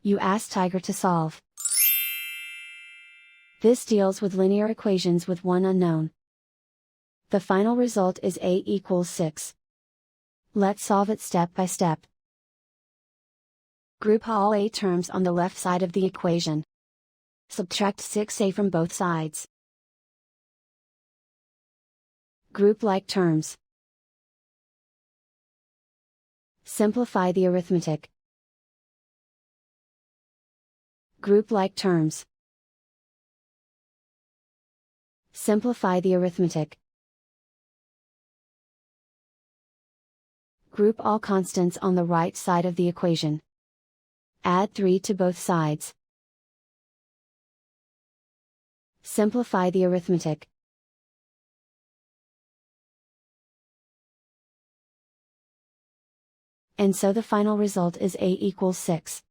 You ask Tiger to solve. This deals with linear equations with one unknown. The final result is a equals 6. Let's solve it step by step. Group all a terms on the left side of the equation. Subtract 6a from both sides. Group like terms. Simplify the arithmetic. Group like terms. Simplify the arithmetic. Group all constants on the right side of the equation. Add 3 to both sides. Simplify the arithmetic. And so the final result is a equals 6.